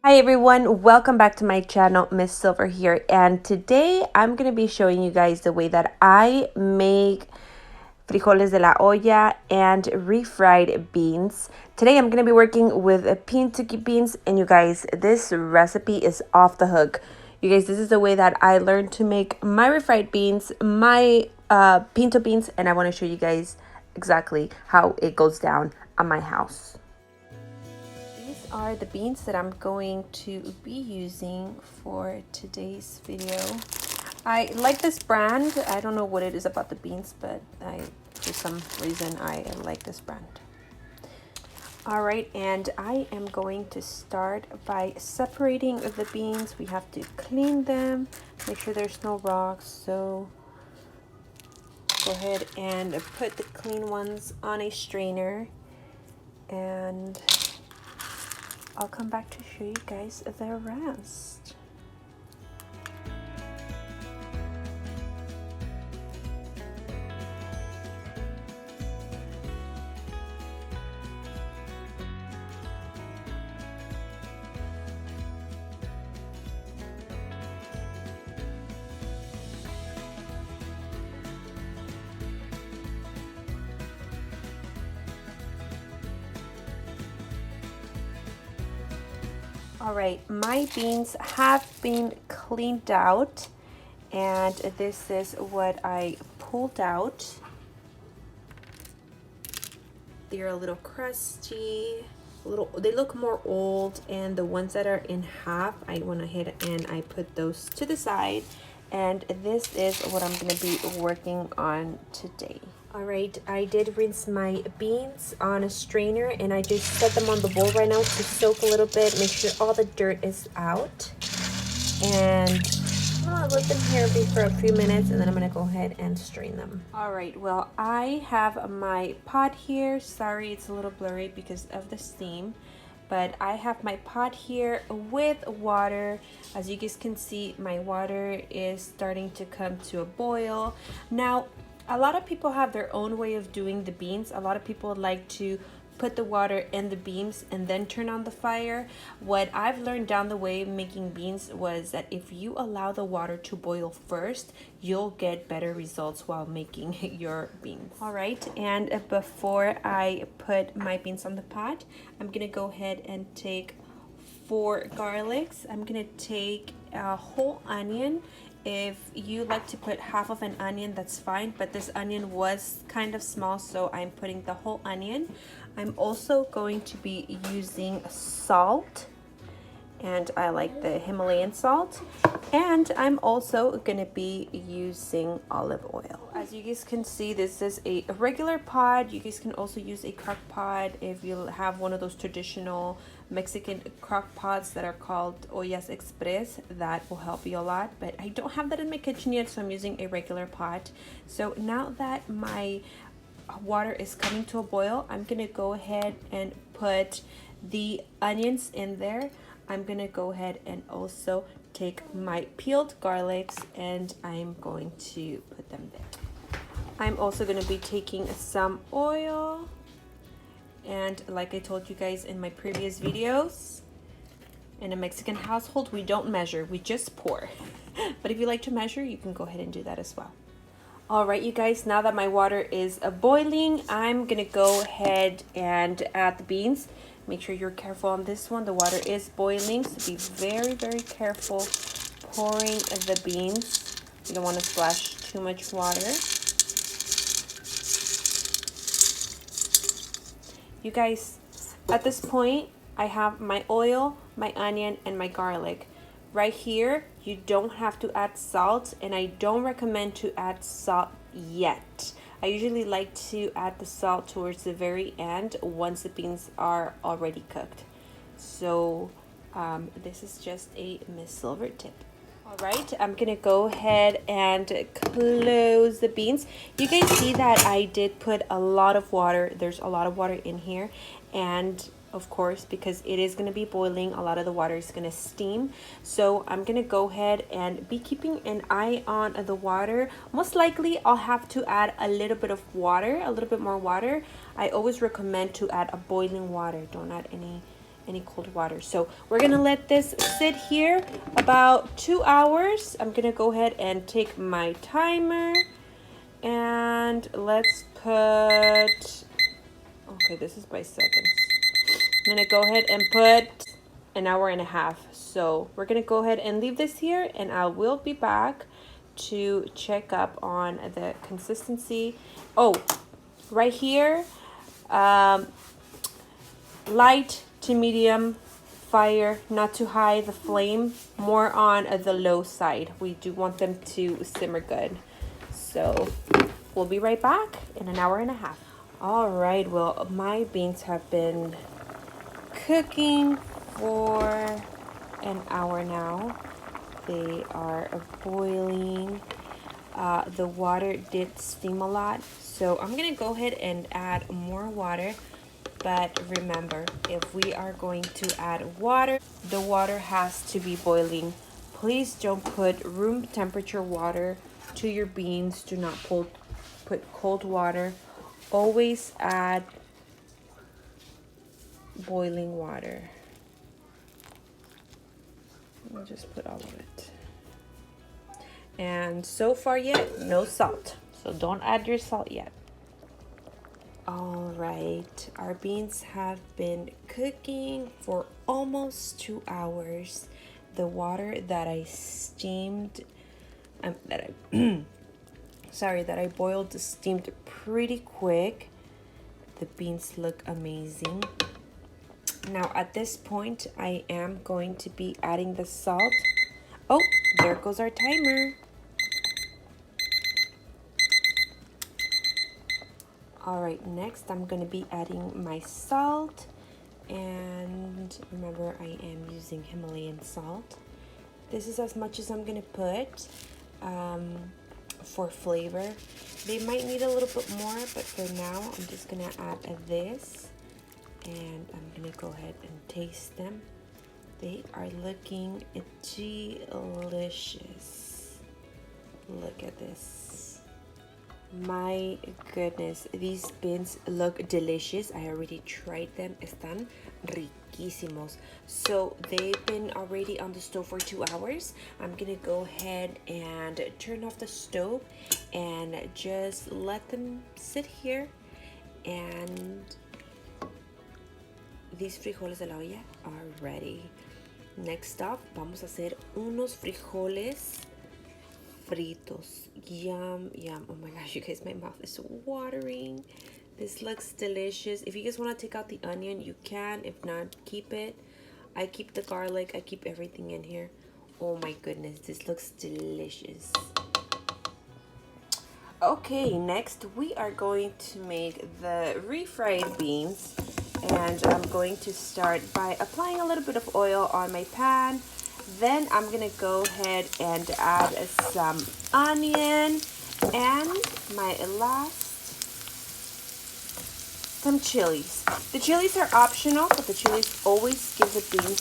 Hi everyone, welcome back to my channel. Miss Silver here, and today I'm going to be showing you guys the way that I make frijoles de la olla and refried beans. Today I'm going to be working with pinto beans, and you guys, this recipe is off the hook. You guys, this is the way that I learned to make my refried beans, my pinto beans, and I want to show you guys exactly how it goes down at my house. These are the beans that I'm going to be using for today's video. I like this brand. I don't know what it is about the beans, but for some reason I like this brand. All right, and I am going to start by separating the beans. We have to clean them, make sure there's no rocks. So go ahead and put the clean ones on a strainer, and I'll come back to show you guys the rest. All right, my beans have been cleaned out, and this is what I pulled out. They're a little crusty, they look more old, and the ones that are in half, I went ahead and I put those to the side, and this is what I'm going to be working on today. All right, I did rinse my beans on a strainer, and I just set them on the bowl right now to soak a little bit, make sure all the dirt is out. And I'll let them here be for a few minutes, and then I'm gonna go ahead and strain them. All right, well, I have my pot here. Sorry, it's a little blurry because of the steam, but I have my pot here with water. As you guys can see, my water is starting to come to a boil. Now, a lot of people have their own way of doing the beans. A lot of people like to put the water in the beans and then turn on the fire. What I've learned down the way making beans was that if you allow the water to boil first, you'll get better results while making your beans. All right, and before I put my beans on the pot, I'm gonna go ahead and take 4 garlics. I'm gonna take a whole onion. If you like to put half of an onion, that's fine, but this onion was kind of small, so I'm putting the whole onion. I'm also going to be using salt, and I like the Himalayan salt, and I'm also gonna be using olive oil. As you guys can see, this is a regular pot. You guys can also use a crock pot if you have one of those traditional Mexican crock pots that are called Ollas Express. That will help you a lot, but I don't have that in my kitchen yet, so I'm using a regular pot. So now that my water is coming to a boil, I'm gonna go ahead and put the onions in there. I'm gonna go ahead and also take my peeled garlics, and I'm going to put them there. I'm also gonna be taking some oil, and like I told you guys in my previous videos, in a Mexican household, we don't measure, we just pour. But if you like to measure, you can go ahead and do that as well. All right, you guys, now that my water is boiling, I'm gonna go ahead and add the beans. Make sure you're careful on this one. The water is boiling, so be very, very careful pouring the beans. You don't want to splash too much water. You guys, at this point, I have my oil, my onion, and my garlic. Right here, you don't have to add salt, and I don't recommend to add salt yet. I usually like to add the salt towards the very end once the beans are already cooked. So this is just a Miss Silver tip. All right, I'm gonna go ahead and close the beans. You guys see that I did put a lot of water. There's a lot of water in here, and of course, because it is going to be boiling, a lot of the water is going to steam. So I'm going to go ahead and be keeping an eye on the water. Most likely I'll have to add a little bit of water, a little bit more water. I always recommend to add a boiling water. Don't add any any cold water. So we're gonna let this sit here about 2 hours. I'm gonna go ahead and take my timer, and let's put, okay, this is by seconds. I'm gonna go ahead and put an hour and a half. So we're gonna go ahead and leave this here, and I will be back to check up on the consistency. Oh, right here, light to medium fire, not too high the flame, more on the low side. We do want them to simmer good. So we'll be right back in an hour and a half. All right, well, my beans have been cooking for an hour now. They are boiling. The water did steam a lot, so I'm gonna go ahead and add more water. But remember, if we are going to add water, the water has to be boiling. Please don't put room temperature water to your beans. Do not put cold water. Always add boiling water. I'll just put all of it. And so far yet, no salt. So don't add your salt yet. All right, our beans have been cooking for almost 2 hours. The water that I steamed, that I boiled, steamed pretty quick. The beans look amazing. Now at this point, I am going to be adding the salt. Oh, there goes our timer. All right, next I'm gonna be adding my salt, and remember I am using Himalayan salt. This is as much as I'm gonna put for flavor. They might need a little bit more, but for now I'm just gonna add this, and I'm gonna go ahead and taste them. They are looking delicious. Look at this. My goodness, these beans look delicious. I already tried them. Están riquísimos. So they've been already on the stove for 2 hours. I'm gonna go ahead and turn off the stove and just let them sit here. And these frijoles de la olla are ready. Next up, vamos a hacer unos frijoles fritos. Yum, yum. Oh my gosh, you guys, my mouth is watering. This looks delicious. If you guys want to take out the onion, you can. If not, keep it. I keep the garlic. I keep everything in here. Oh my goodness, this looks delicious. Okay, next we are going to make the refried beans. And I'm going to start by applying a little bit of oil on my pan. Then I'm gonna go ahead and add some onion and my last, some chilies. The chilies are optional, but the chilies always give the beans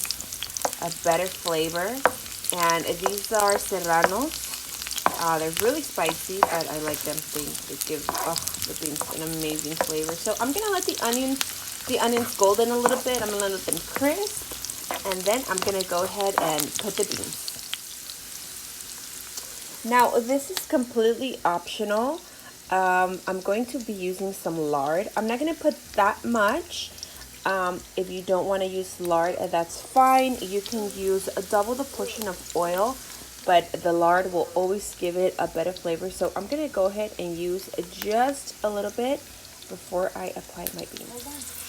a better flavor. And these are Serranos. They're really spicy, but I like them. They give the beans an amazing flavor. So I'm gonna let the onions golden a little bit. I'm gonna let them crisp. And then I'm gonna go ahead and put the beans. Now this is completely optional. I'm going to be using some lard. I'm not gonna put that much. If you don't want to use lard, that's fine. You can use double the portion of oil, but the lard will always give it a better flavor. So I'm gonna go ahead and use just a little bit before I apply my beans.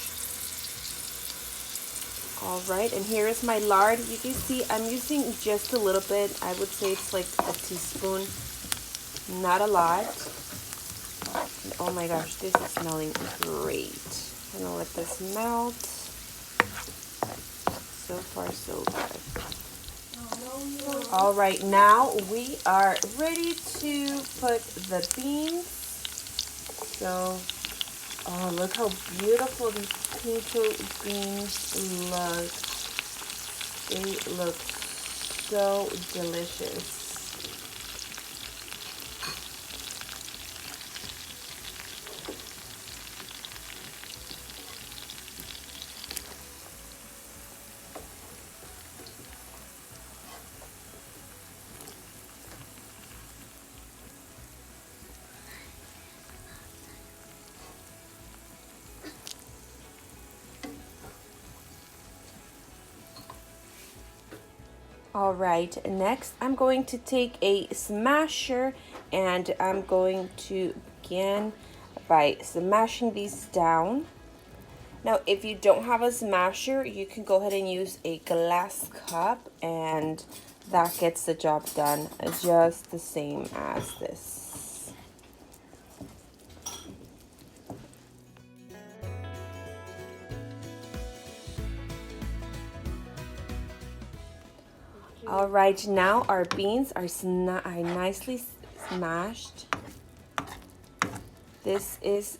All right, and here is my lard. You can see I'm using just a little bit. I would say it's like a teaspoon, not a lot. And oh my gosh, this is smelling great. I'm gonna let this melt. So far, so good. All right, now we are ready to put the beans. So, oh, look how beautiful these pinto beans look. They look so delicious. All right, next I'm going to take a smasher and I'm going to begin by smashing these down. Now, if you don't have a smasher, you can go ahead and use a glass cup and that gets the job done just the same as this. All right, now our beans are nicely smashed. This is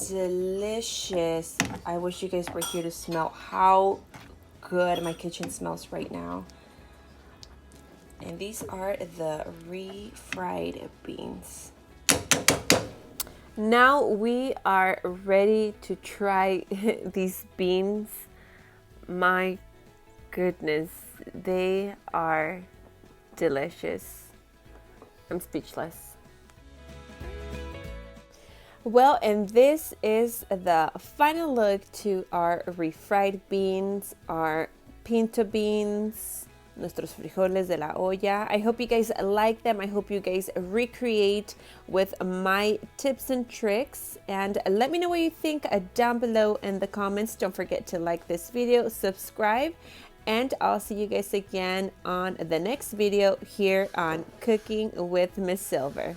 delicious. I wish you guys were here to smell how good my kitchen smells right now. And these are the refried beans. Now we are ready to try these beans. My goodness, they are delicious. I'm speechless. Well, and this is the final look to our refried beans, our pinto beans, nuestros frijoles de la olla. I hope you guys like them. I hope you guys recreate with my tips and tricks. And let me know what you think down below in the comments. Don't forget to like this video, subscribe, and I'll see you guys again on the next video here on Cooking with Miss Silver.